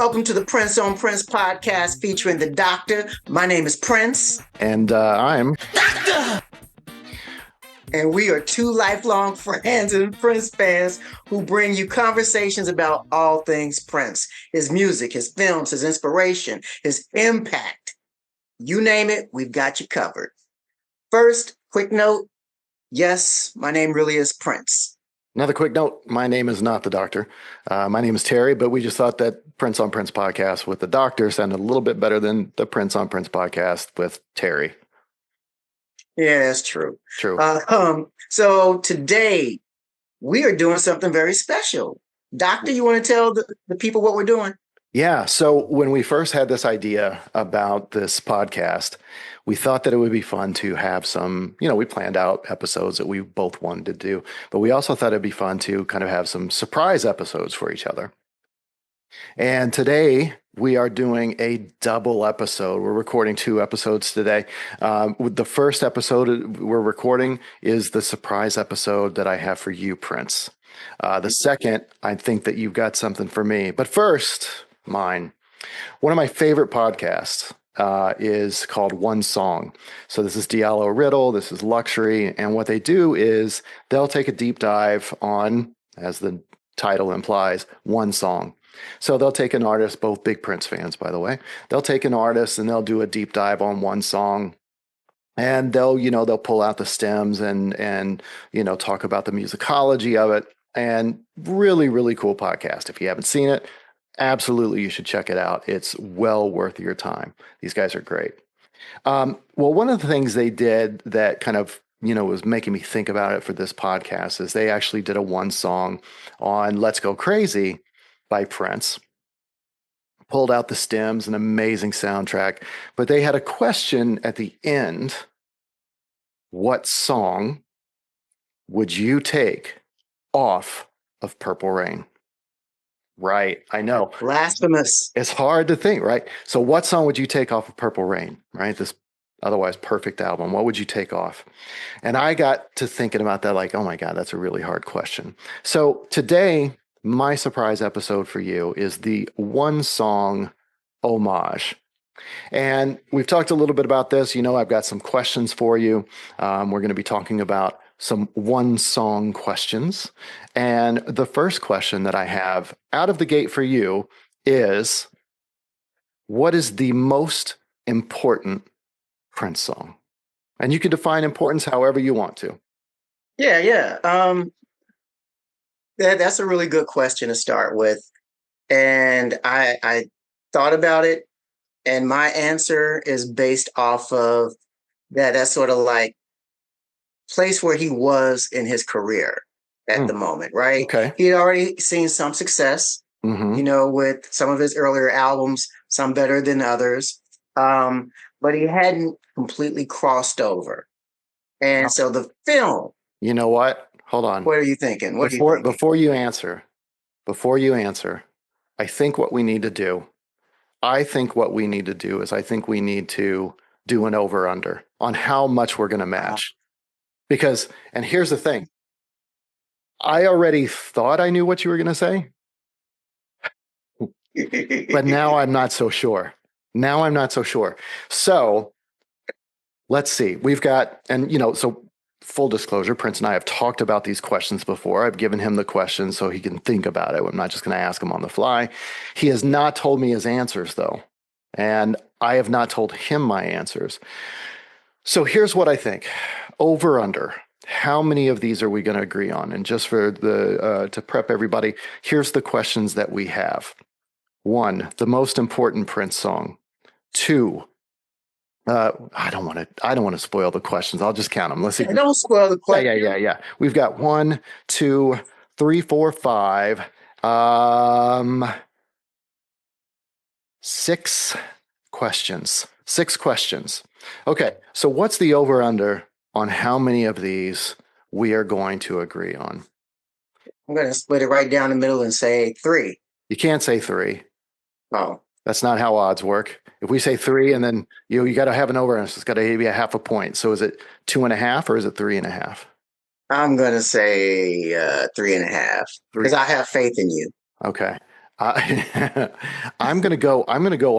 Welcome to the Prince on Prince podcast featuring the Doctor. My name is Prince. And I'm Doctor! And we are two lifelong friends and Prince fans who bring you conversations about all things Prince, his music, his films, his inspiration, his impact. You name it, we've got you covered. First, quick note. Yes, my name really is Prince. Another quick note. My name is not the Doctor. My name is Terry, but we just thought that Prince on Prince podcast with the Doctor sounded a little bit better than the Prince on Prince podcast with Terry. Yeah, that's true. True. So today we are doing something very special. Doctor, you want to tell the people what we're doing? Yeah. So when we first had this idea about this podcast, we thought that it would be fun to have some, we planned out episodes that we both wanted to do, but we also thought it'd be fun to kind of have some surprise episodes for each other. And today we are doing a double episode. We're recording 2 episodes today. The first episode we're recording is the surprise episode that I have for you, Prince. The second, I think that you've got something for me. But first, mine. One of my favorite podcasts is called One Song. So this is Diallo Riddle, this is Luxury, and what they do is they'll take a deep dive on, as the title implies, one song. So they'll take an artist, both big Prince fans, by the way. They'll take an artist and they'll do a deep dive on one song. And they'll pull out the stems and talk about the musicology of it. And really, really cool podcast. If you haven't seen it, absolutely, you should check it out. It's well worth your time. These guys are great. Well, one of the things they did that kind of, was making me think about it for this podcast is they actually did a one song on Let's Go Crazy by Prince. Pulled out the stems, an amazing soundtrack. But they had a question at the end. What song would you take off of Purple Rain? Right. I know. Blasphemous. It's hard to think, right? So what song would you take off of Purple Rain, right? This otherwise perfect album. What would you take off? And I got to thinking about that like, oh my God, that's a really hard question. So today, my surprise episode for you is the one song Homage. And we've talked a little bit about this. I've got some questions for you. We're going to be talking about some one song questions. And the first question that I have out of the gate for you is, what is the most important Prince song? And you can define importance however you want to. Yeah. That's a really good question to start with. And I thought about it, and my answer is based off of that's sort of like place where he was in his career at the moment, right? Okay. He had already seen some success, with some of his earlier albums, some better than others. But he hadn't completely crossed over. And so the film. You know what? Hold on. What are you thinking? Before you answer, I think what we need to do is I think we need to do an over-under on how much we're going to match. Because, and here's the thing, I already thought I knew what you were going to say, but now I'm not so sure. So let's see. We've got, so full disclosure, Prince and I have talked about these questions before. I've given him the questions so he can think about it. I'm not just going to ask him on the fly. He has not told me his answers, though. And I have not told him my answers. So here's what I think. Over under. How many of these are we going to agree on? And just for to prep everybody, here's the questions that we have. 1, the most important Prince song. 2, I don't want to spoil the questions. I'll just count them. Let's see. Don't spoil the question. Yeah. We've got 1, 2, 3, 4, 5, 6 questions. 6 questions. Okay. So what's the over under on how many of these we are going to agree on? I'm going to split it right down the middle and say 3. You can't say 3. Oh. That's not how odds work. If we say 3 and then you got to have an over, and it's got to be a half a point. So is it 2.5 or is it 3.5? I'm going to say 3.5 because I have faith in you. Okay. I, I'm gonna go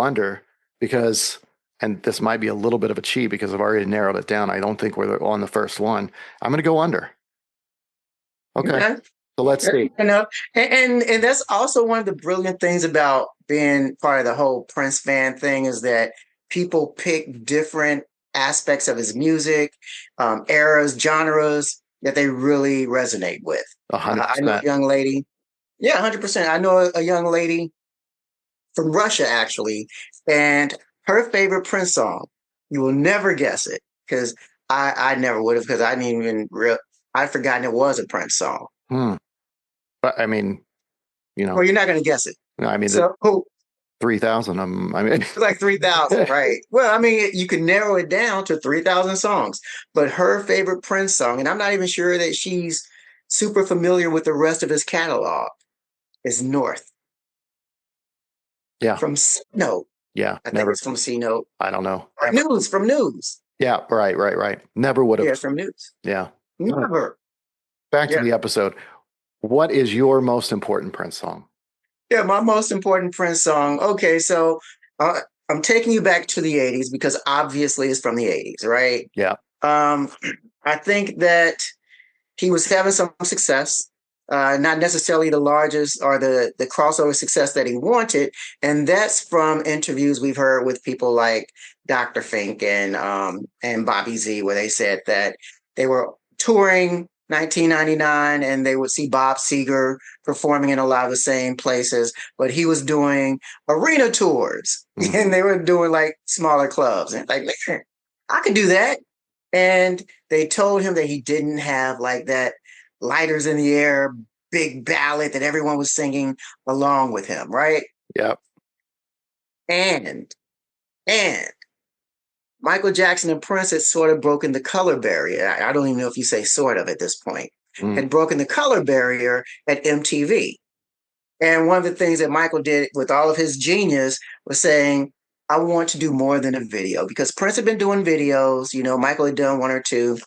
under because, and this might be a little bit of a cheat because I've already narrowed it down. I don't think we're on the first one. I'm gonna go under. Okay. Okay. So let's Fair see. enough. And that's also one of the brilliant things about being part of the whole Prince fan thing is that people pick different aspects of his music, eras, genres that they really resonate with. A hundred I know a percent. young lady. Yeah, 100%. I know a young lady from Russia actually, and her favorite Prince song. You will never guess it because I never would have because I didn't even real I'd forgotten it was a Prince song. Hmm. But I mean, you Well, know, you're not going to guess it. I mean the So oh, 3,000 of them. I mean, like 3,000, right? Well, I mean, you can narrow it down to 3,000 songs, but her favorite Prince song, and I'm not even sure that she's super familiar with the rest of his catalog, is North yeah, from C Note. yeah, I think never. it's from C Note I don't know. or Never. News from News. Yeah, right, right, right. Never would Yeah, have. it's from News. Yeah. All right. Never. Back to Yeah. the episode. What is your most important Prince song? Yeah, my most important Prince song. Okay, so uh, I'm taking you back to the 80s because obviously it's from the 80s, right? Yeah. Um, I think that he was having some success, not necessarily the largest or the crossover success that he wanted, and that's from interviews we've heard with people like Dr. Fink and Bobby Z, where they said that they were touring 1999 and they would see Bob Seger performing in a lot of the same places, but he was doing arena tours Mhm. and they were doing like smaller clubs. And like, man, I could do that. And they told him that he didn't have like that lighters in the air, big ballad that everyone was singing along with him, right? Yep. And and Michael Jackson and Prince had sort of broken the color barrier. I don't even know if you say sort of at this point, Mm. had broken the color barrier at MTV. And one of the things that Michael did with all of his genius was saying, I want to do more than a video because Prince had been doing videos, Michael had done one or two.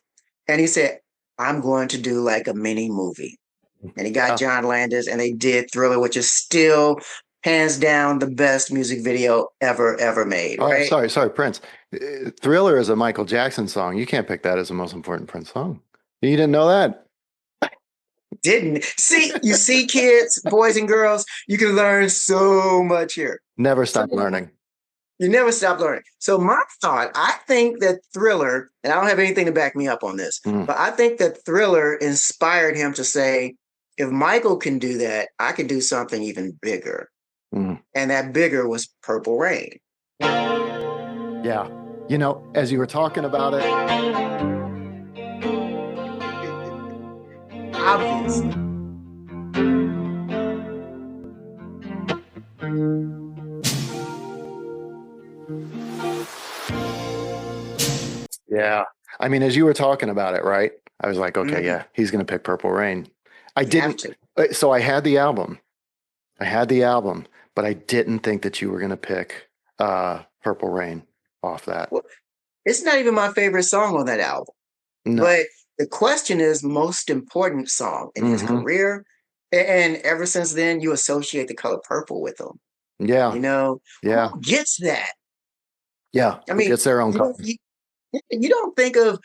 And he said, I'm going to do like a mini movie. And he got Yeah. John Landis and they did Thriller, which is still hands down the best music video ever made, Oh, right? sorry, Prince. Thriller is a Michael Jackson song. You can't pick that as the most important Prince song. You didn't know that? Didn't see you see kids, boys and girls, you can learn so much here. Never So stop learning. you never stop learning. So my thought, I think that Thriller, and I don't have anything to back me up on this, Mm, but I think that Thriller inspired him to say, if Michael can do that, I can do something even bigger. mm. And that bigger was Purple Rain. Yeah. As you were talking about it, Obviously. yeah. I mean, as you were talking about it, right? I was like, okay, Mhm. yeah, he's going to pick Purple Rain. I You have didn't. to. So I had the album. I had the album, but I didn't think that you were going to pick Purple Rain off that. Well, it's not even my favorite song on that album. No. But the question is most important song in his Hmm. career. And ever since then, you associate the color purple with him. Yeah. You know, Yeah. who gets that? Yeah. I Who mean, gets their own you don't color? you don't think of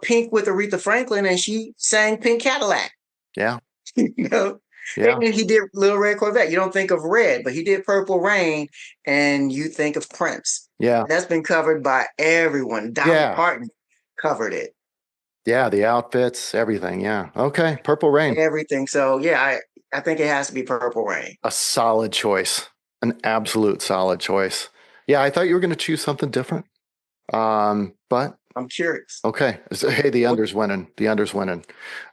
Pink with Aretha Franklin and she sang Pink Cadillac, Yeah. you know? Yeah. And he did Little Red Corvette. You don't think of Red, but he did Purple Rain, and you think of Prince. Yeah. And that's been covered by everyone. Dolly Yeah. Parton covered it. Yeah. The outfits, everything. Yeah. Okay. Purple Rain. Everything. So yeah, I think it has to be Purple Rain. A solid choice. An absolute solid choice. Yeah. I thought you were going to choose something different. But I'm curious. okay. So, hey, the What, under's winning. The under's winning.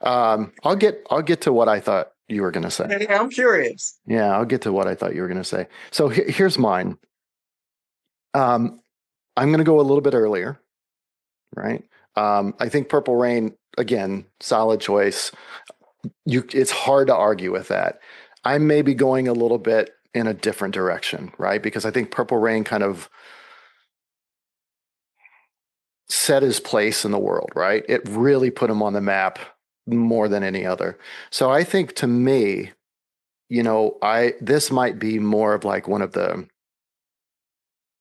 I'll get to what I thought you were going to say. yeah, I'm curious. Yeah, I'll get to what I thought you were going to say. So here's mine. Um, I'm going to go a little bit earlier, right? I think Purple Rain, again, solid choice. It's hard to argue with that. I may be going a little bit in a different direction, right? Because I think Purple Rain kind of set his place in the world, right? It really put him on the map more than any other. So I think to me, this might be more of like one of the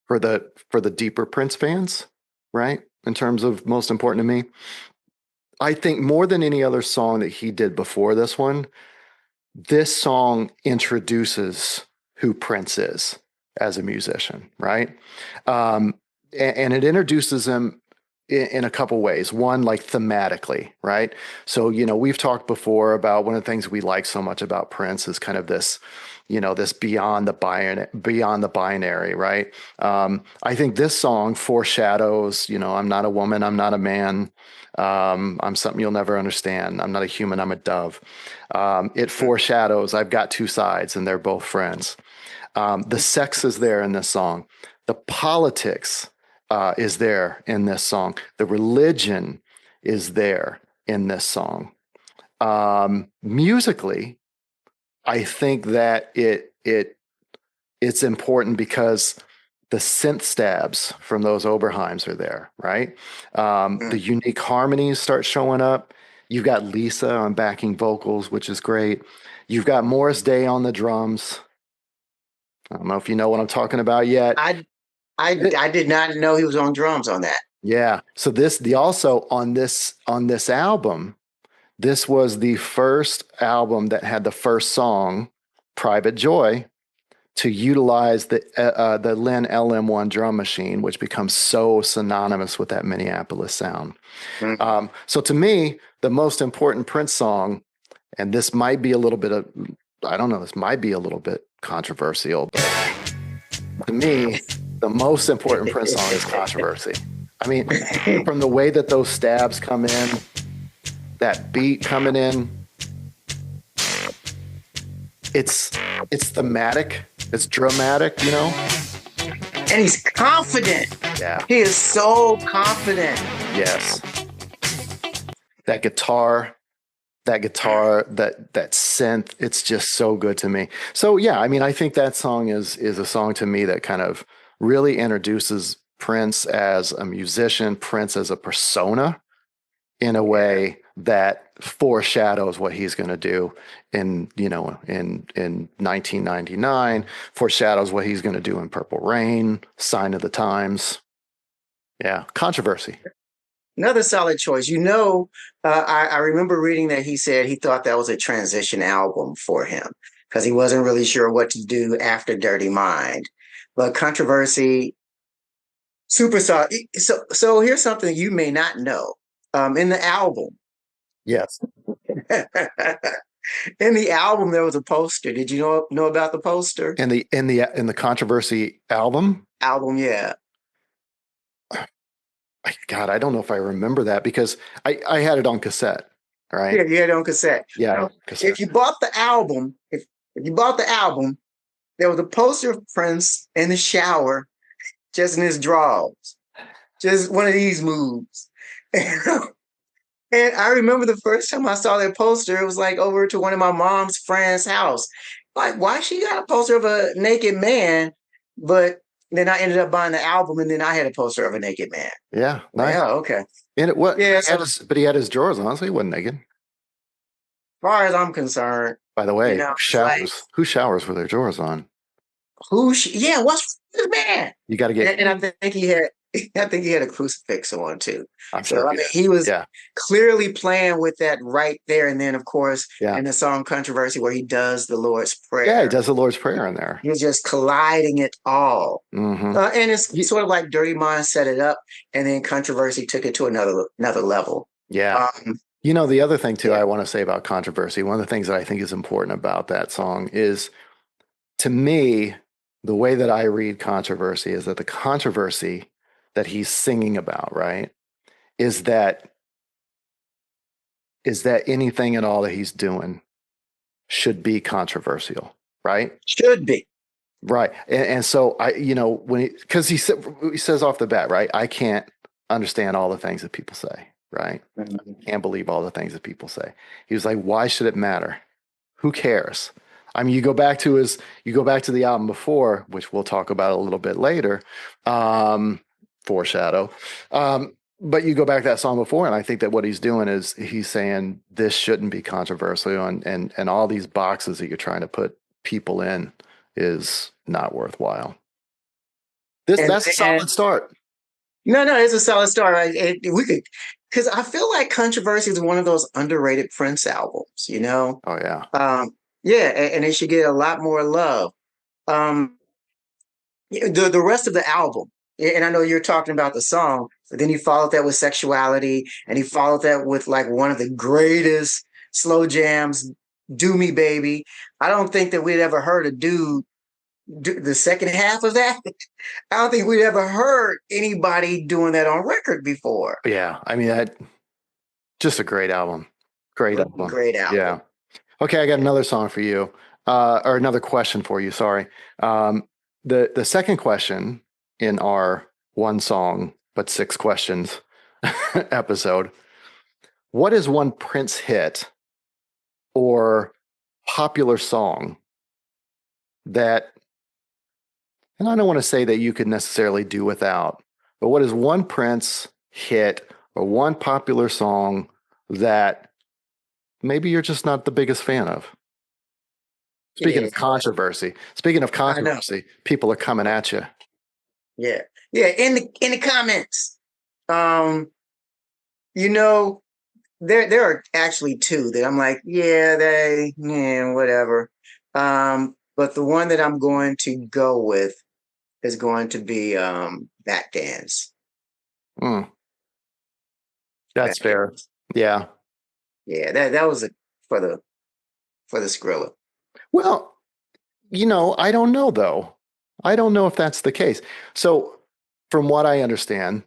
for the deeper Prince fans, right? In terms of most important to me. I think more than any other song that he did before this one, this song introduces who Prince is as a musician, right? Um, and it introduces him in a couple ways. One, like thematically, right? So, we've talked before about one of the things we like so much about Prince is kind of this, this beyond the binary, right? I think this song foreshadows, I'm not a woman, I'm not a man, I'm something you'll never understand. I'm not a human, I'm a dove. It foreshadows I've got two sides and they're both friends. The sex is there in this song. The politics is there in this song. The religion is there in this song. Musically, I think that it's important because the synth stabs from those Oberheims are there, right? The unique harmonies start showing up. You've got Lisa on backing vocals, which is great. You've got Morris Day on the drums. I don't know if you know what I'm talking about yet. I did not know he was on drums on that. Yeah. So also on this album, this was the first album that had the first song, Private Joy, to utilize the Lin LM1 drum machine, which becomes so synonymous with that Minneapolis sound. So to me, the most important Prince song, and this might be a little bit of, I don't know, this might be a little bit controversial, but to me, the most important Prince song is Controversy. I mean, from the way that those stabs come in, that beat coming in, it's thematic, it's dramatic, And he's confident. Yeah. He is so confident. Yes. That guitar, that synth, it's just so good to me. So yeah, I mean, I think that song is a song to me that kind of really introduces Prince as a musician, Prince as a persona in a way that foreshadows what he's going to do in 1999, foreshadows what he's going to do in Purple Rain, Sign of the Times. Yeah, Controversy. Another solid choice. I remember reading that he said he thought that was a transition album for him because he wasn't really sure what to do after Dirty Mind. But Controversy, super solid. So here's something you may not know. In the album, Yes. in the album, there was a poster. Did you know about the poster? In the Controversy album? Album, yeah. God, I don't know if I remember that because I had it on cassette, right? Yeah, you had it on cassette. Yeah, cassette. If you bought the album, there was a poster of Prince in the shower, just in his drawers, just one of these moves. And I remember the first time I saw that poster, it was like over to one of my mom's friend's house. Like, why she got a poster of a naked man? But then I ended up buying the album, and then I had a poster of a naked man. Yeah, nice. Yeah, okay. And it what? Yeah, but he had his drawers on, so he wasn't naked. As far as I'm concerned. By the way, showers. Who showers with their drawers on? What's this man? You got to get. And I think he had a crucifix on too. I'm sure. I mean, he was clearly playing with that right there. And then, of course, in the song Controversy, where he does the Lord's Prayer. Yeah, he does the Lord's Prayer in there. He's just colliding it all. Mm-hmm. And it's sort of like Dirty Mind set it up, and then Controversy took it to another level. Yeah. The other thing, too, I want to say about Controversy, one of the things that I think is important about that song is, to me, the way that I read Controversy is that the controversy that he's singing about, right, is that anything at all that he's doing should be controversial, right? Should be. Right. And so because he says off the bat, right, I can't understand all the things that people say, right? Mm-hmm. Can't believe all the things that people say. He was like, why should it matter? Who cares? I mean, you go back to the album before, which we'll talk about a little bit later, foreshadow. but you go back to that song before, and I think that what he's doing is he's saying this shouldn't be controversial, and all these boxes that you're trying to put people in is not worthwhile. And That's a and solid start. no, it's a solid start. We could, because I feel like Controversy is one of those underrated Prince albums. Oh yeah. Um, yeah, and it should get a lot more love. Um, yeah, the rest of the album, and I know you're talking about the song, but then he followed that with Sexuality, and he followed that with like one of the greatest slow jams, Do Me Baby. I don't think that we'd ever heard a dude do the second half of that. I don't think we'd ever heard anybody doing that on record before. Yeah. I mean, that just a great album. Great album. Great album. Yeah. Okay, I got another song for you, or another question for you. Sorry. The second question in our one song but six questions episode. What is one Prince hit or popular song that, and I don't want to say that you could necessarily do without, but what is one Prince hit or one popular song that maybe you're just not the biggest fan of? Yeah, Speaking of I know. controversy, people are coming at you. Yeah, yeah. In the comments, um, you know, there are actually two that I'm like, yeah, whatever. But the one that I'm going to go with is going to be Back Dance. Mm, that's Back fair. Dance. Yeah. Yeah, that was for the Skrilla. Well, I don't know though. I don't know if that's the case. So, from what I understand,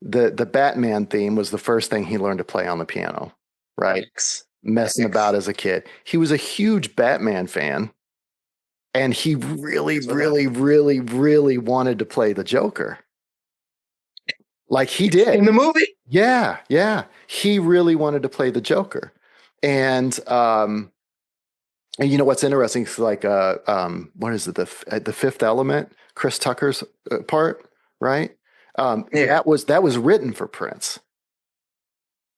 the Batman theme was the first thing he learned to play on the piano, right? X. Messing about X. as a kid. He was a huge Batman fan, and he really, X without really, really, really wanted to play the Joker. Like he did. in the movie. Yeah, yeah. He really wanted to play the Joker. And and you know what's interesting is like what is it, the Fifth Element, Chris Tucker's part, right? Yeah, That was written for Prince.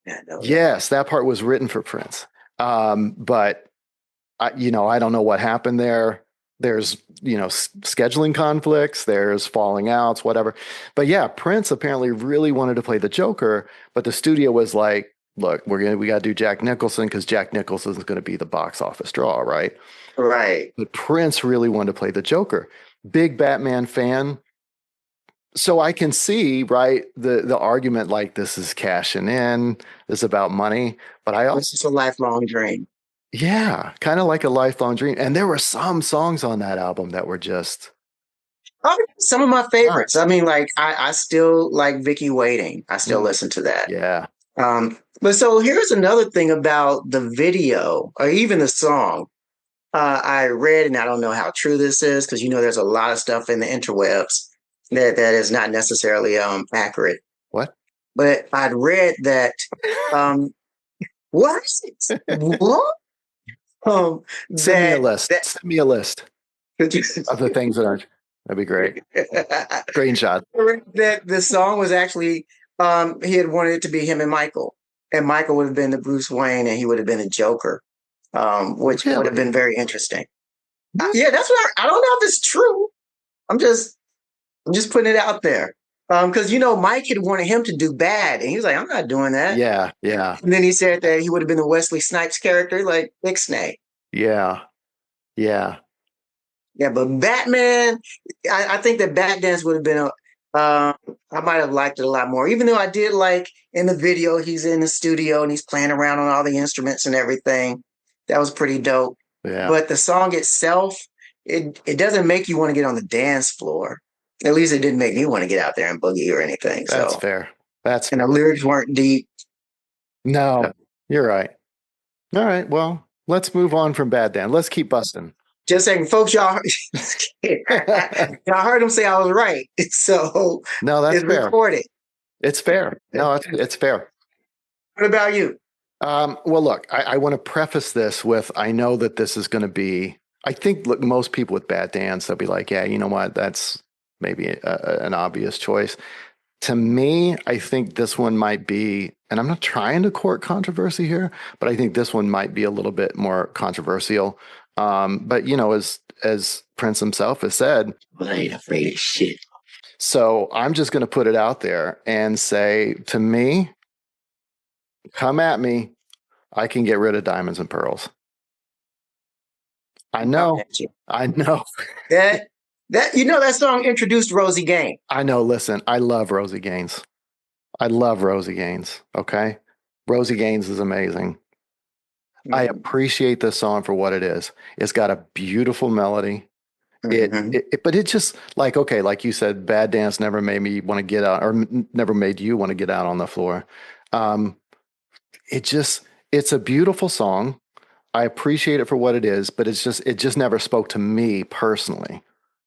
yeah, I know that. Yes, that part was written for Prince. But I don't know what happened there. There's, scheduling conflicts, there's falling outs, whatever. But yeah, Prince apparently really wanted to play the Joker, but the studio was like, look, we got to do Jack Nicholson because Jack Nicholson is going to be the box office draw, right? Right. But Prince really wanted to play the Joker. Big Batman fan. So I can see, right, the argument like this is cashing in, this is about money. But I This also, is a lifelong dream. yeah, kind of like a lifelong dream. And there were some songs on that album that were just Some of my favorites. I nuts. mean, like I still like Vicky Waiting. I still Mm, listen to that. yeah. But so here's another thing about the video or even the song. I read, and I don't know how true this is because there's a lot of stuff in the interwebs that is not necessarily accurate. What? But I'd read that um what is it? What? Um Send me a that list. that Send me a list of the things that aren't. That'd be great. Screenshot. that the song was actually he had wanted it to be him and Michael would have been the Bruce Wayne and he would have been the Joker, which would have Really? been very interesting. Yeah, that's what I don't know if it's true. I'm just I'm just putting it out there. Because Mike had wanted him to do bad, and he was like, "I'm not doing that." Yeah, yeah, And then he said that he would have been the Wesley Snipes character, like Ixnay. yeah, yeah. Yeah, but Batman, I think that Batdance would have been I might have liked it a lot more, even though I did like in the video he's in the studio and he's playing around on all the instruments and everything. That was pretty dope. Yeah. But the song itself, it doesn't make you want to get on the dance floor. At least it didn't make me want to get out there and boogie or anything. That's So, fair. That's and the fair. lyrics weren't deep. No, you're right. All right. Well, let's move on from Bad Dan. Let's keep busting. Just saying, folks, y'all, y'all heard him say I was right. So No, that's it's fair. recorded. It's fair. No, it's fair. What about you? Well, look, I want to preface this with I know that this is going to be, I think, look, most people with Bad Dance, they'll be like, yeah, you know what? That's maybe an obvious choice. To me, I think this one might be, and I'm not trying to court controversy here, but I think this one might be a little bit more controversial. But as Prince himself has said, But I ain't afraid of shit. so I'm just going to put it out there and say, to me, come at me. I can get rid of diamonds and pearls. I Coming know, at you. I know, That that song introduced Rosie Game. I know. Listen, I love Rosie Gaines. I love Rosie Gaines. Okay. Rosie Gaines is amazing. I Mm-hmm. appreciate this song for what it is. It's got a beautiful melody. Mm-hmm. But it just like, okay, like you said, Bad Dance never made me want to get out or never made you want to get out on the floor. Um, it just, it's a beautiful song. I appreciate it for what it is, but it just never spoke to me personally.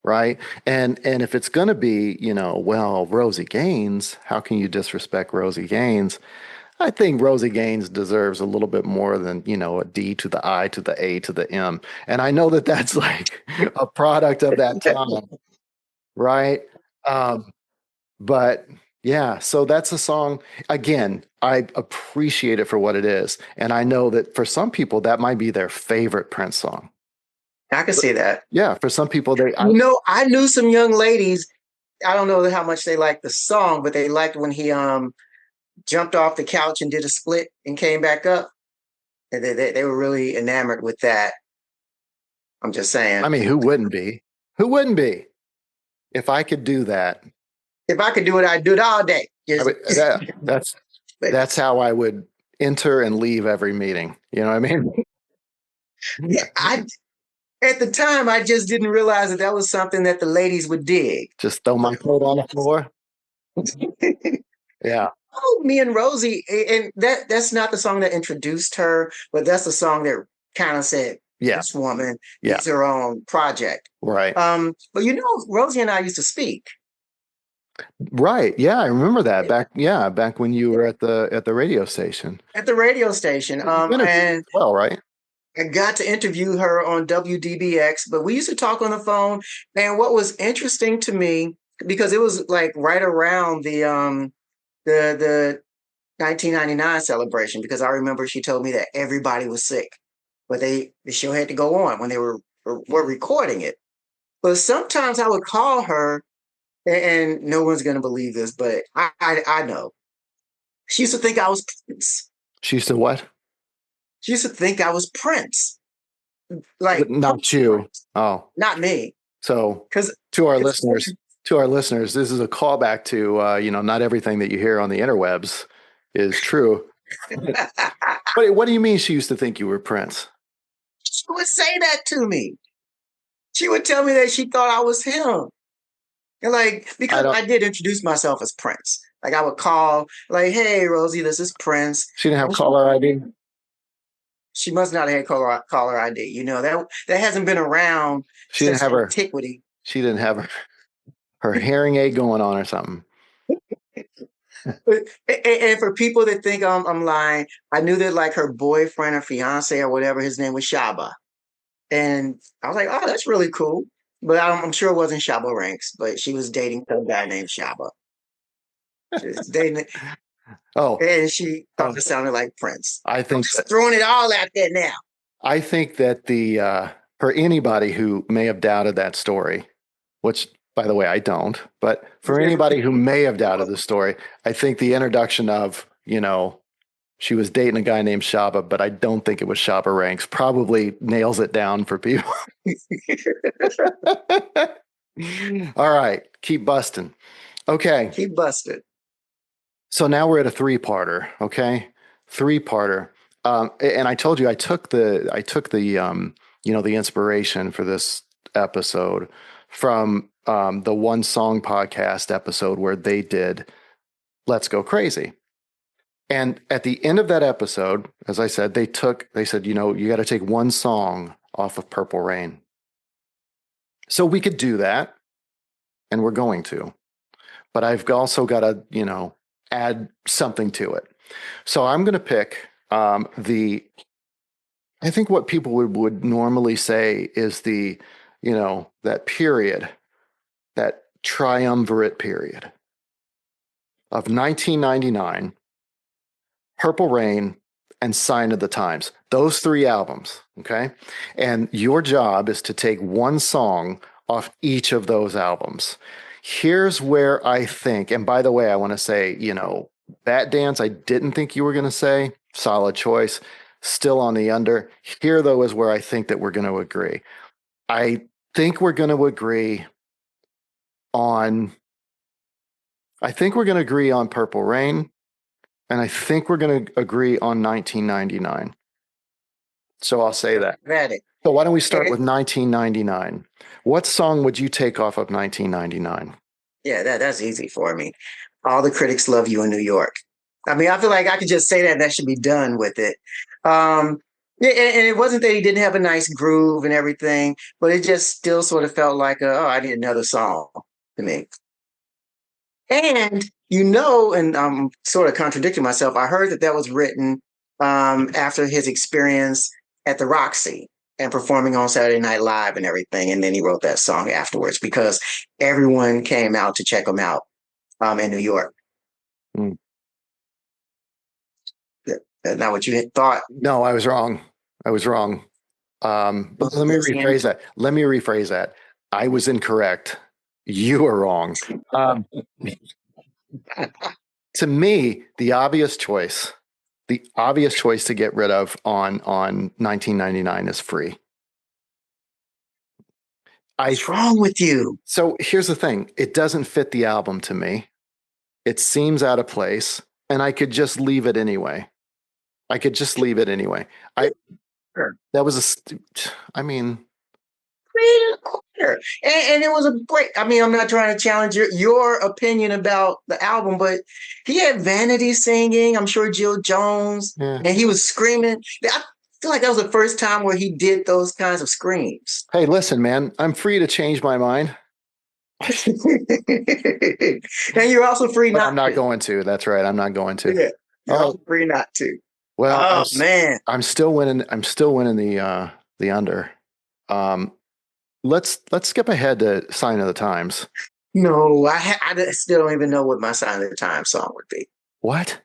Right. And if it's going to be, well, Rosie Gaines, how can you disrespect Rosie Gaines? I think Rosie Gaines deserves a little bit more than, a D to the I to the A to the M. And I know that that's like a product of that time, right? Um, but yeah, so that's a song. Again, I appreciate it for what it is. And I know that for some people, that might be their favorite Prince song. I can see that. Yeah, for some people, I knew some young ladies. I don't know how much they liked the song, but they liked when he jumped off the couch and did a split and came back up. And they were really enamored with that. I'm just I saying. mean, who wouldn't be? Who wouldn't be? If I could do that, If I could do it, I'd do it all day. I Just, would, that's how I would enter and leave every meeting. You know what I mean? yeah, I at the time I just didn't realize that was something that the ladies would dig. Just throw my coat on the floor. Yeah. Oh, me and Rosie, and that's not the song that introduced her, but that's the song that kind of said Yeah. this woman Yeah. needs her own project. Right. But Rosie and I used to speak Right. Yeah. I remember that back. Yeah. Back when you were at the radio station. at the radio station. You interviewed as And well, right? I got to interview her on WDBX, but we used to talk on the phone. And what was interesting to me, because it was like right around the 1999 celebration, because I remember she told me that everybody was sick, but the show had to go on when they were recording it. But sometimes I would call her, and no one's gonna believe this, but I know she used to think I was Prince. She used to what? She used to think I was Prince, like Not Prince you. Prince, Oh, not me, so because to our listeners, this is a callback to not everything that you hear on the interwebs is true. What do you mean she used to think you were Prince? she would say that to me. She would tell me that she thought I was him. And like, I because don't. I did introduce myself as Prince. Like I would call, like, hey Rosie, this is Prince. She didn't have And caller ID. she must not have had caller ID. That hasn't been around She didn't since have her. antiquity. She didn't have her hearing aid going on or something. And for people that think I'm lying, I knew that like her boyfriend or fiance or whatever his name was Shaba. And I was like, oh, that's really cool. But I'm sure it wasn't Shaba Ranks, but she was dating some guy named Shaba. She was dating, Oh, and she thought oh, it sounded like Prince. I I'm think just throwing it all out there now. I think that the for anybody who may have doubted that story, which by the way I don't, but for anybody who may have doubted the story, I think the introduction of she was dating a guy named Shaba, but I don't think it was Shaba Ranks. Probably nails it down for people. All right, keep busting. Okay, He busted. so now we're at a three-parter. Okay, three-parter. And I told you I took the inspiration for this episode from the One Song Podcast episode where they did Let's Go Crazy. And at the end of that episode, as I said, they said, you got to take one song off of Purple Rain. So we could do that, and we're going to. But I've also got to, add something to it. So I'm going to pick I think what people would normally say is that period, that triumvirate period. of 1999, Purple Rain, and Sign of the Times. Those three albums, okay? And your job is to take one song off each of those albums. Here's where I think, and by the way, I want to say, Bat Dance, I didn't think you were going to say. Solid choice. Still on the under. Here, though, is where I think that we're going to agree. I think we're going to agree on, Purple Rain, and I think we're going to agree on 1999. So I'll say that. Ready. So why don't we start with 1999? What song would you take off of 1999? Yeah, that's easy for me. All the critics love you in New York. I mean, I feel like I could just say that and that should be done with it. Yeah, and it wasn't that he didn't have a nice groove and everything, but it just still sort of felt like, oh, I need another song to me. And and I'm sort of contradicting myself. I heard that was written after his experience at the Roxy and performing on Saturday Night Live and everything. And then he wrote that song afterwards because everyone came out to check him out in New York. Mm. That's not what you had thought. No, I was wrong. But let me rephrase that. I was incorrect. You are wrong. To me, the obvious choice to get rid of on 1999 is Free. What's wrong with you? So here's the thing. It doesn't fit the album to me. It seems out of place, and I could just leave it anyway. That was and it was a great. I mean, I'm not trying to challenge your opinion about the album, but he had Vanity singing. I'm sure Jill Jones, yeah. And he was screaming. I feel like that was the first time where he did those kinds of screams. Hey, listen, man, I'm free to change my mind. And you're also free not. I'm not going to. That's right. I'm not going to. Yeah, you're also free not to. Well, man, I'm still winning. I'm still winning the under. Let's skip ahead to Sign of the Times. No, I still don't even know what my Sign of the Times song would be. What?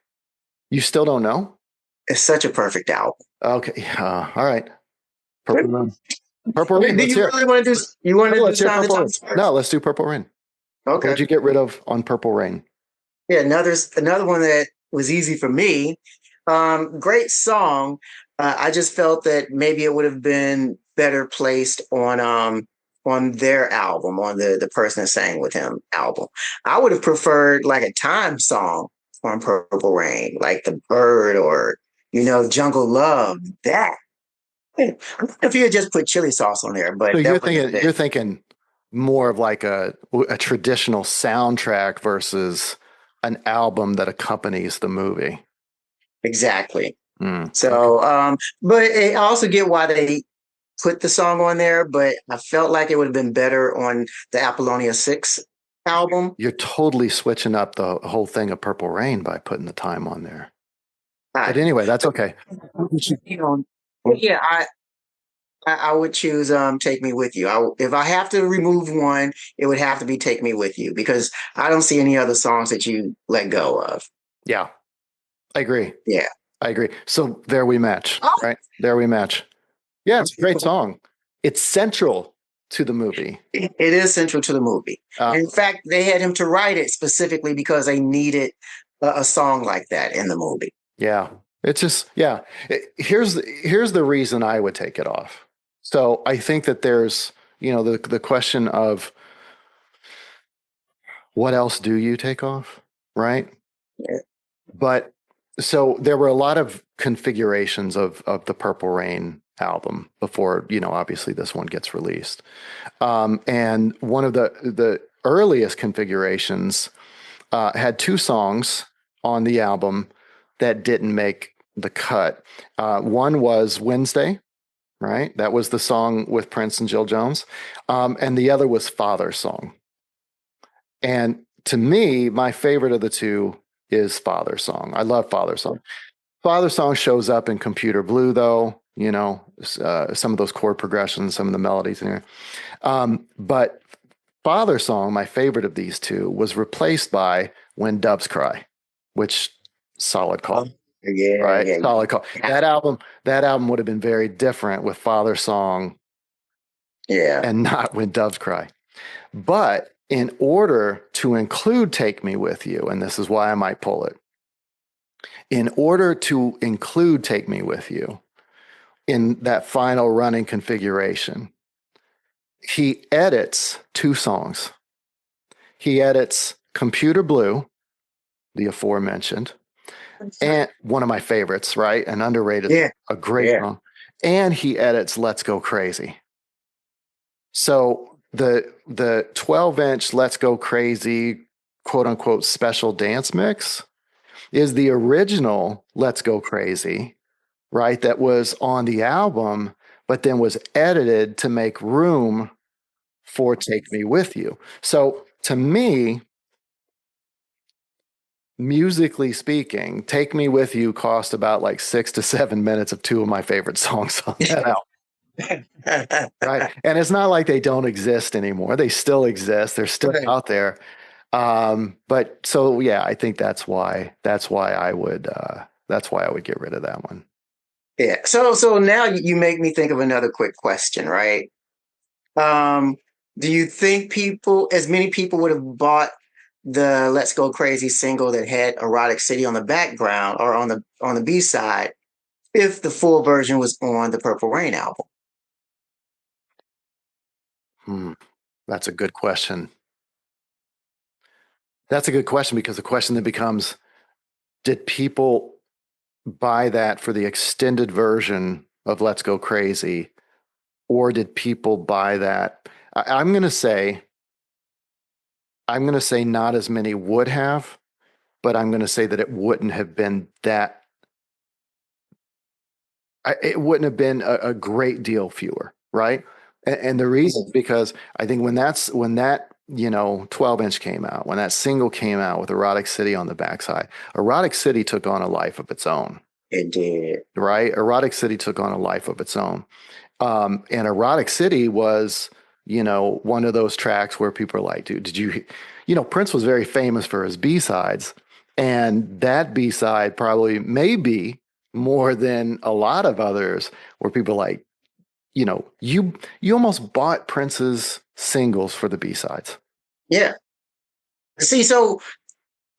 You still don't know? It's such a perfect album. Okay. All right. Purple Rain. Purple Rain. Do you really want to do? You want to do Sign of the Times first? No, let's do Purple Rain. Okay. What would you get rid of on Purple Rain? Yeah, another one that was easy for me. Great song. I just felt that maybe it would have been better placed on their album, on the person that sang with him album. I would have preferred like a time song on Purple Rain, like The Bird or Jungle Love. That if you had just put chili sauce on there, but so you're thinking more of like a traditional soundtrack versus an album that accompanies the movie. Exactly. So, but I also get why they put the song on there, but I felt like it would have been better on the Apollonia 6 album. You're totally switching up the whole thing of Purple Rain by putting the time on there. But anyway, that's okay. Yeah, I would choose Take Me With You. If I have to remove one, it would have to be Take Me With You because I don't see any other songs that you let go of. Yeah, I agree. Yeah. I agree. So there we match, right? There we match. Yeah, it's a great song. It's central to the movie. It is central to the movie. In fact, they had him to write it specifically because they needed a song like that in the movie. Yeah. It's just, yeah. Here's the reason I would take it off. So I think that there's, the question of what else do you take off, right? Yeah. But so there were a lot of configurations of the Purple Rain album before, obviously this one gets released. And one of the earliest configurations had two songs on the album that didn't make the cut. One was Wednesday, right? That was the song with Prince and Jill Jones. And the other was Father's Song. And to me, my favorite of the two is Father's Song. I love Father's Song. Father's Song shows up in Computer Blue, though, some of those chord progressions, some of the melodies in here. But Father's Song, my favorite of these two, was replaced by When Doves Cry, which solid Oh, call, yeah, right? yeah, Solid call. yeah. That album would have been very different with Father Song Yeah. and not When Doves Cry. But in order to include Take Me With You, and this is why I might pull it, in order to include Take Me With You in that final running configuration, he edits two songs. He edits Computer Blue, the aforementioned, and one of my favorites, right? An underrated, Yeah, a great yeah. song. And he edits Let's Go Crazy. So the 12-inch Let's Go Crazy, quote unquote, special dance mix is the original Let's Go Crazy, right? That was on the album, but then was edited to make room for Take Me With You. So to me, musically speaking, Take Me With You cost about like 6 to 7 minutes of two of my favorite songs on that album. Right. And it's not like they don't exist anymore. They still exist. They're still Right. out there. But so yeah, I think that's why I would get rid of that one. Yeah. So now you make me think of another quick question, right? Um, do you think as many people would have bought the Let's Go Crazy single that had Erotic City on the background or on the B side if the full version was on the Purple Rain album? Hmm. That's a good question. That's a good question because the question then becomes, did people buy that for the extended version of Let's Go Crazy, or did people buy that? I'm going to say, not as many would have, but I'm going to say that it wouldn't have been it wouldn't have been a great deal fewer, right? And the reason because I think when that 12-inch came out, when that single came out with Erotic City on the backside, Erotic City took on a life of its own, It did. right? Erotic City took on a life of its own. And Erotic City was, one of those tracks where people are like, dude, Prince was very famous for his B-sides. And that B-side probably maybe more than a lot of others where people are like, you almost bought Prince's singles for the B-sides. Yeah. See, so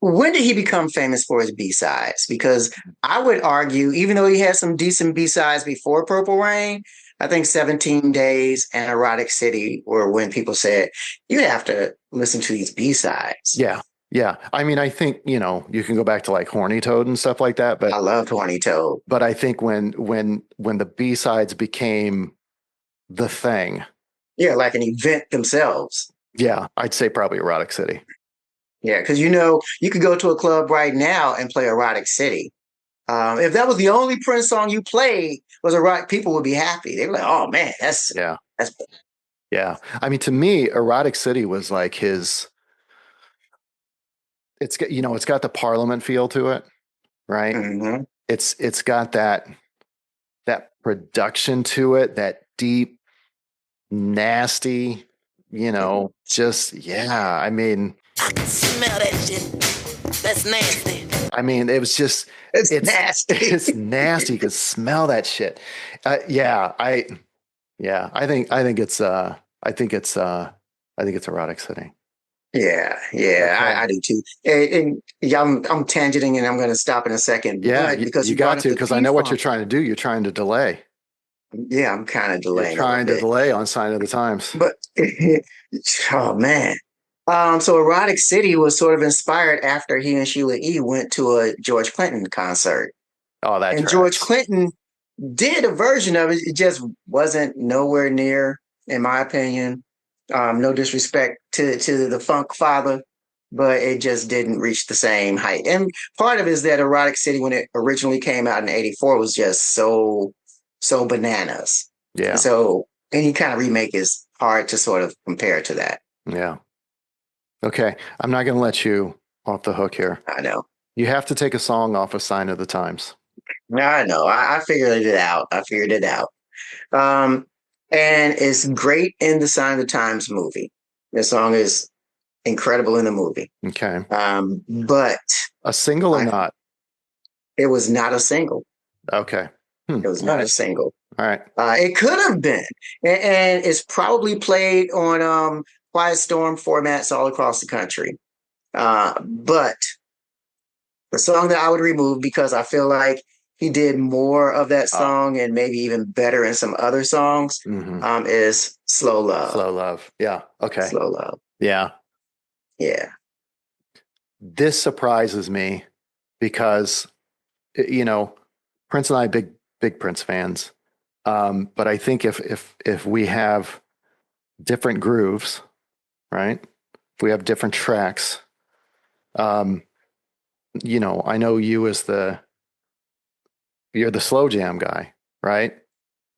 when did he become famous for his B-sides? Because I would argue, even though he had some decent B-sides before Purple Rain, I think 17 Days and Erotic City were when people said, you have to listen to these B-sides. Yeah. Yeah. I mean, I think, you can go back to like Horny Toad and stuff like that, I love Horny Toad. but I think when the B-sides became the thing, Yeah, like an event themselves. yeah, I'd say probably Erotic City. Yeah, because you could go to a club right now and play Erotic City. If that was the only Prince song you played was erotic, people would be happy. They were like, "Oh man, Yeah. that's Yeah. I mean, to me, Erotic City was like it's got the Parliament feel to it, right? mhm. It's got that production to it, that deep, nasty, just yeah. I mean, Smell that shit. That's nasty. it was just It's it's nasty." it's nasty. You can smell that shit. Yeah, I think it's Erotic City. Yeah, yeah, Okay. I do too. And yeah, I'm tangenting, and I'm going to stop in a second. Yeah, But because you you brought got up to the because I P know what you're Funk, trying to do. You're trying to delay. yeah, I'm kind of You're delaying a little trying to bit. delay on Sign of the Times. But oh man, so Erotic City was sort of inspired after he and Sheila E. went to a George Clinton concert, Oh, that and George tracks. Clinton did a version of it. It just wasn't nowhere near, in my opinion. No disrespect to the Funk Father, but it just didn't reach the same height. And part of it is that Erotic City, when it originally came out in '84, was just so bananas. And Yeah, so any kind of remake is hard to sort of compare to that. yeah. Okay, I'm not going to let you off the hook here. I know. You have to take a song off of Sign of the Times. I know. I figured it out. I figured it out. Um, and it's great in the Sign of the Times movie. The song is incredible in the movie. Okay. But A single or I, not? it was not a single. Okay. It was All not right. a single. All right. It could have been, and it's probably played on Quiet Storm formats all across the country. But the song that I would remove because I feel like he did more of that Oh. song and maybe even better in some other songs Mm-hmm. is Slow Love. Slow Love. Yeah. Okay. Slow Love. Yeah. Yeah. This surprises me because, you know, Prince and I big Prince fans. But I think if we have different grooves, right? If we have different tracks, um, I know you're the slow jam guy, right?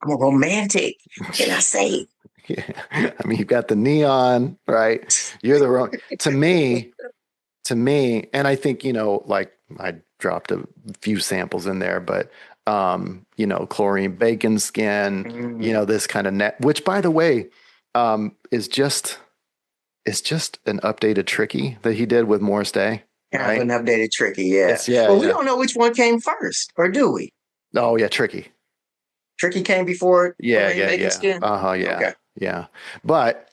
I'm a romantic. Can I say? Yeah. I mean, you've got the neon, right? You're the wrong to me, and I think, like I dropped a few samples in there, but chlorine bacon skin, Mm, this kind of net, which by the way, is just an updated tricky that he did with Morris Day, kind of right? an updated tricky, yeah. It's yeah, Well, we yeah. don't know which one came first, or do we? Oh yeah, tricky. Tricky came before Yeah, Chlorine yeah, Bacon yeah. Skin? Uh-huh, yeah. Okay. Yeah. But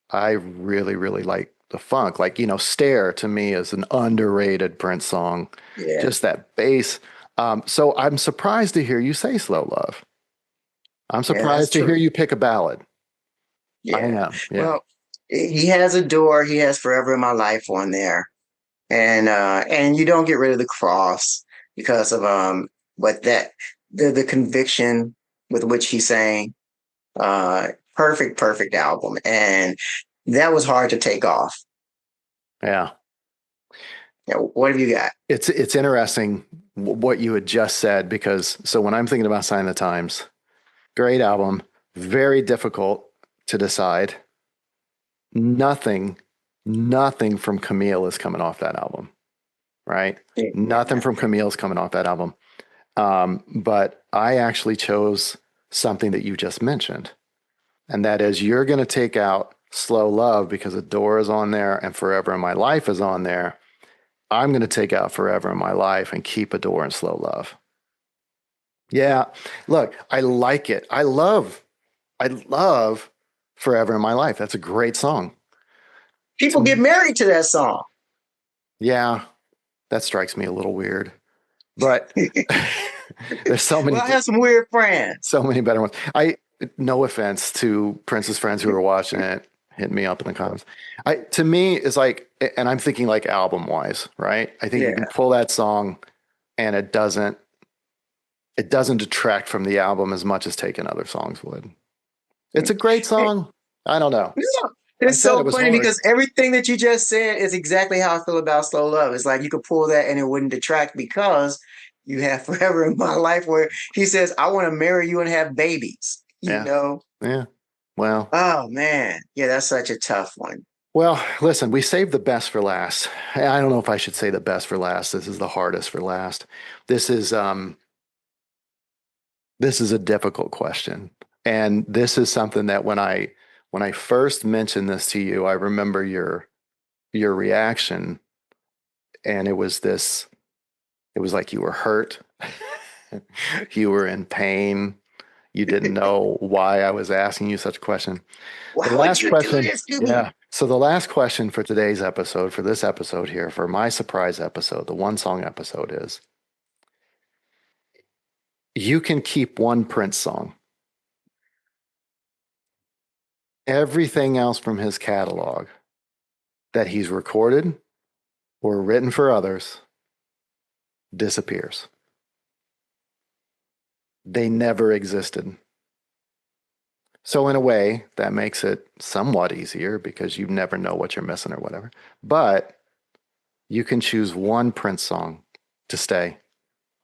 I really, really like the funk. Like, Stare to me is an underrated Prince song. Yeah. Just that bass. So I'm surprised to hear you say Slow Love. I'm Yeah, that's surprised to hear true. you pick a ballad. I Yeah. am. Yeah. Well, he has Adore, he has Forever in My Life on there. And you don't get rid of the cross because of what that the conviction with which he sang. Perfect album. And that was hard to take off. Yeah. Yeah, what have you got? It's interesting what you had just said, because so when I'm thinking about Sign of the Times, great album, very difficult to decide. Nothing, nothing from Camille is coming off that album, right? Nothing Yeah. from Camille is coming off that album. But I actually chose something that you just mentioned, and that is you're going to take out Slow Love because Adore is on there and Forever in My Life is on there. I'm going to take out Forever in My Life and keep Adore and Slow Love. Yeah. Look, I like it. I love Forever in My Life. That's a great song. People get To, married to that song. yeah, that strikes me a little weird, but there's so Well, many, I have some weird friends. so many better ones. No offense to Prince's friends who are watching it, hit me up in the comments. To me, it's like, and I'm thinking like album wise, right? I think you can Yeah. pull that song and it doesn't detract from the album as much as taking other songs would. It's a great song. I don't know. Yeah. I It's said it so was funny hard. because everything that you just said is exactly how I feel about Slow Love. It's like you could pull that and it wouldn't detract because you have Forever in My Life where he says, I want to marry you and have babies, you Yeah. know? Yeah. Well, Oh man. Yeah, that's such a tough one. listen, we saved the best for last. I don't know if I should say the best for last. This is the hardest for last. This is this is a difficult question. And this is something that when I first mentioned this to you, I remember your reaction, and it was like you were hurt. You were in pain. You didn't know why I was asking you such a question. The Why would last you do question, this to me? yeah. So the last question for today's episode, for this episode here, for my surprise episode, the one song episode is, you can keep one Prince song. Everything else from his catalog that he's recorded or written for others disappears. They never existed. So in a way, that makes it somewhat easier because you never know what you're missing or whatever. But you can choose one Prince song to stay.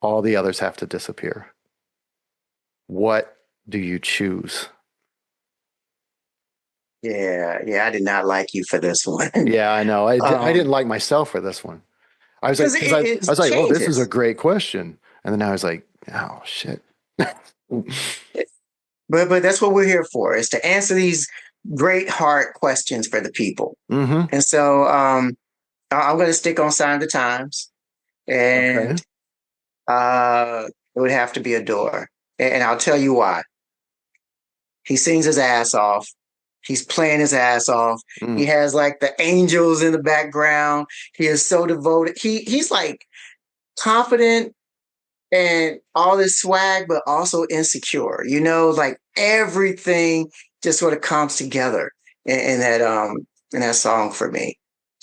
All the others have to disappear. What do you choose? Yeah, I did not like you for this one. Yeah, I know. I Um, didn't like myself for this one. I was like, because because I it was like, oh, this is a changes. great question. And then I was like, oh shit. But that's what we're here for, is to answer these great hard questions for the people. Mm-hmm. And so I'm going to stick on Sign of the Times, Okay. and it would have to be Adore. And I'll tell you why. He sings his ass off. He's playing his ass off. He Mm. has like the angels in the background. He is so devoted. He's like confident and all this swag, but also insecure. You know, like everything just sort of comes together in that song for me.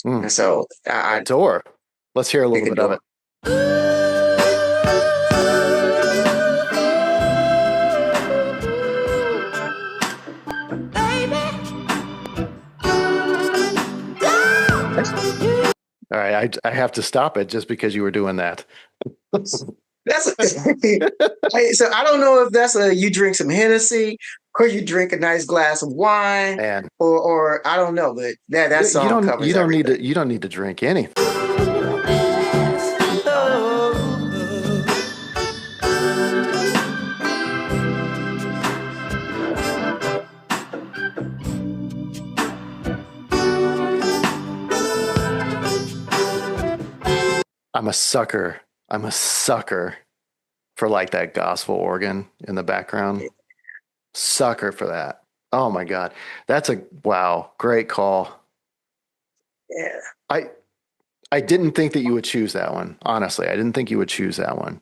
Mm. And so I Adore. Let's hear a pick little bit of Adore. it. All right, I have to stop it just because you were doing that. That's so I don't know if that's you drink some Hennessy or you drink a nice glass of wine And or I don't know, but that song covers everything. you don't need to drink anything. I'm a sucker. I'm a sucker for like that gospel organ in the background. Sucker for that. Oh my God. That's a wow, great call. Yeah. I didn't think that you would choose that one. Honestly, I didn't think you would choose that one.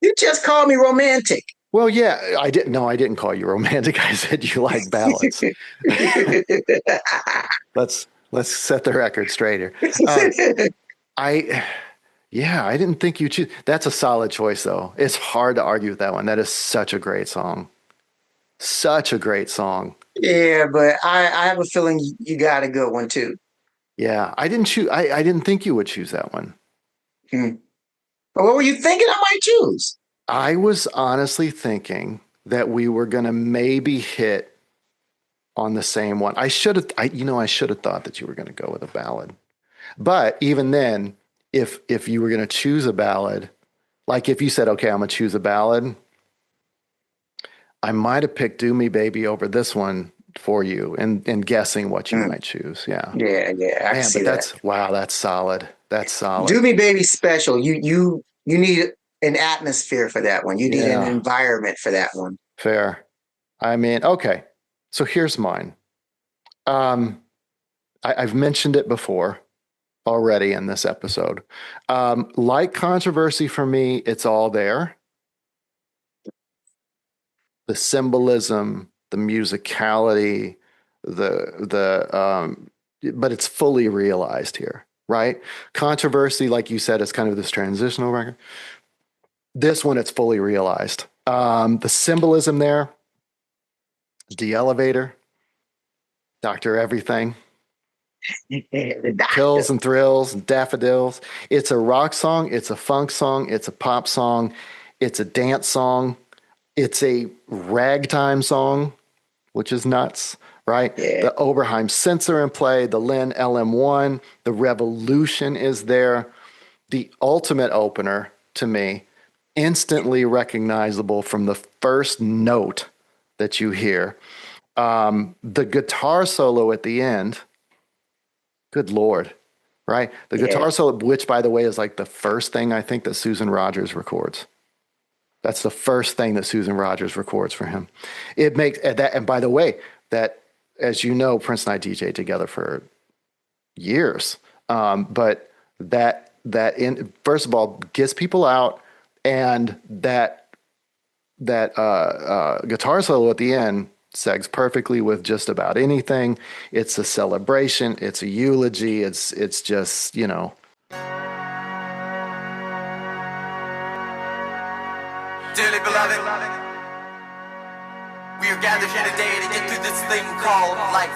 You just called me romantic. Well, yeah, I didn't. No, I didn't call you romantic. I said you like ballads. let's set the record straight here. I yeah, I didn't think you choose. That's a solid choice, though. It's hard to argue with that one. That is such a great song. Such a great song. Yeah, but I have a feeling you got a good one too. Yeah, I didn't choose. I didn't think you would choose that one. Hmm. But what were you thinking I might choose? I was honestly thinking that we were going to maybe hit on the same one. I should have, I should have thought that you were going to go with a ballad. But even then, if you were going to choose a ballad, like if you said, okay, I'm going to choose a ballad, I might have picked Do Me Baby over this one for you and guessing what you might choose. Yeah. Yeah, I can see that. Wow, that's solid. That's solid. Do Me Baby special. You need an atmosphere for that one. You need an Yeah. environment for that one. Fair. I mean, okay. So here's mine. I've mentioned it before already in this episode. Like Controversy for me, it's all there. The symbolism, the musicality, but it's fully realized here, right? Controversy, like you said, is kind of this transitional record. This one, it's fully realized. The symbolism there, the elevator, Dr. Everything, Pills and Thrills, and Daffodils. It's a rock song, it's a funk song, it's a pop song, it's a dance song, it's a ragtime song, which is nuts, right? Yeah. The Oberheim sensor in play, the Lynn LM1, the Revolution is there. The ultimate opener to me, instantly recognizable from the first note that you hear. The guitar solo at the end, good Lord, right? The guitar solo, which by the way is like the first thing I think that Susan Rogers records. That's the first thing that Susan Rogers records for him. It makes that, and by the way, that as you know, Prince and I DJed together for years. But that first of all gets people out, and that guitar solo at the end segs perfectly with just about anything. It's a celebration. It's a eulogy. It's just, Dearly beloved, we are gathered here today to get through this thing called life.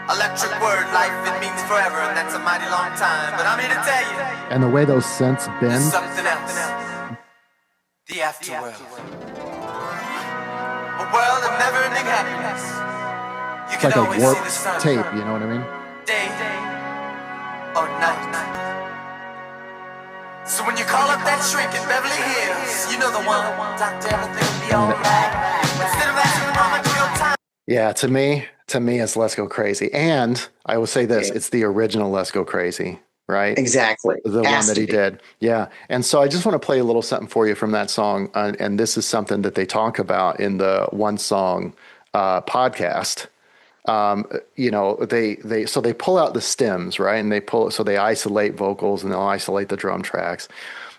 Electric word, life, it means forever, and that's a mighty long time. But I'm here to tell you, and the way those synths bend. there's something else. The afterworld. A world of never-ending happiness. You It's can like a always see warped the sun tape, from you know what I mean? day or night. So when you call up that shrink in Beverly Hills, you know the one. Dr. Everything will be alright. Instead of asking mama, Yeah, to me, it's Let's Go Crazy. And I will say this, Yeah, it's the original Let's Go Crazy, right? exactly. The one Has that to he be. did. Yeah. And so I just want to play a little something for you from that song. And this is something that they talk about in the One Song podcast. So they pull out the stems, right? And so they isolate vocals and they'll isolate the drum tracks.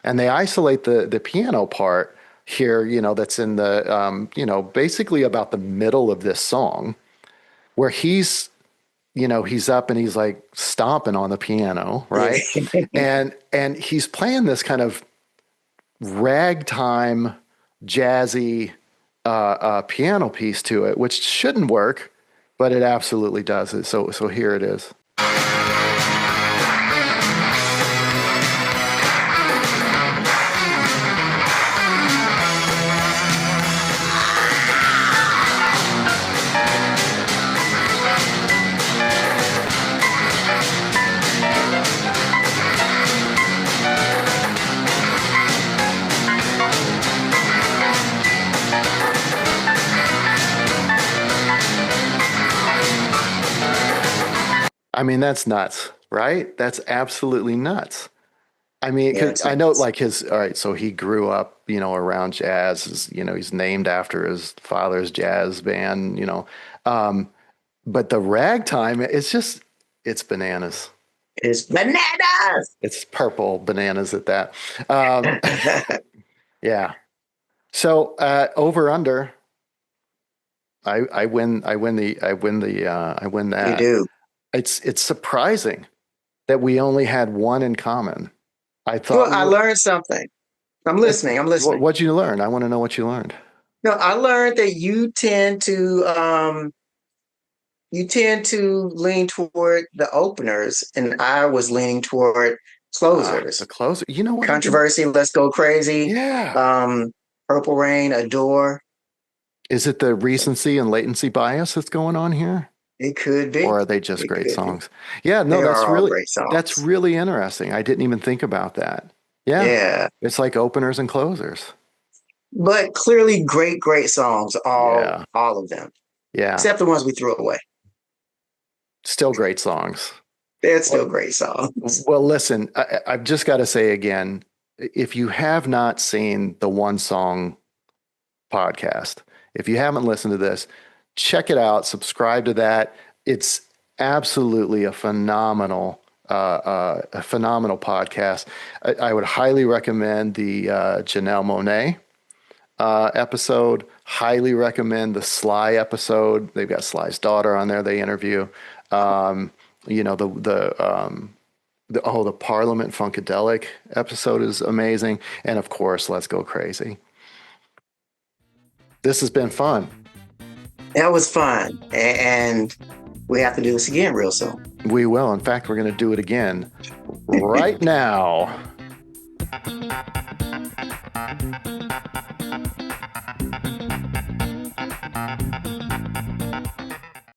And they isolate the piano part here, that's in the, basically about the middle of this song where he's up and he's like stomping on the piano, right? Yeah. And he's playing this kind of ragtime, jazzy piano piece to it, which shouldn't work, but it absolutely does it. So here it is. I mean, that's nuts, right? That's absolutely nuts. I mean, Yeah, 'cause it's I know nice. like all right, so he grew up, around jazz. He's named after his father's jazz band, Um, but the ragtime, it's bananas. It's bananas. It's purple bananas at that. Um, yeah. So over under, I win You that. do. It's surprising that we only had one in common. I thought Well, we I were. learned something. I'm listening. I'm listening. What'd you learn? I want to know what you learned. No, I learned that you tend to lean toward the openers, and I was leaning toward The closers. closer. You know what I didn't? Controversy, Let's Go Crazy, Yeah. um, Purple Rain, Adore. Is it the So recency and latency bias that's going on here? it could be. Or are they just It great could be. songs? Yeah, no, They are all great that's songs. really interesting. I didn't even think about that. Yeah. Yeah. It's like openers and closers. But clearly great, great songs, all Yeah. all of them. Yeah. Except the ones we threw away. Still great songs. They're still Well, great songs. well, listen, I've just got to say again, if you have not seen the One Song podcast, if you haven't listened to this, check it out, subscribe to that. It's absolutely a phenomenal podcast. I would highly recommend the Janelle Monáe episode. Highly recommend the Sly episode. They've got Sly's daughter on there. They interview. Um, the Parliament Funkadelic episode is amazing, and of course, Let's Go Crazy. This has been fun. That was fun. And we have to do this again real soon. We will. In fact, we're going to do it again right now.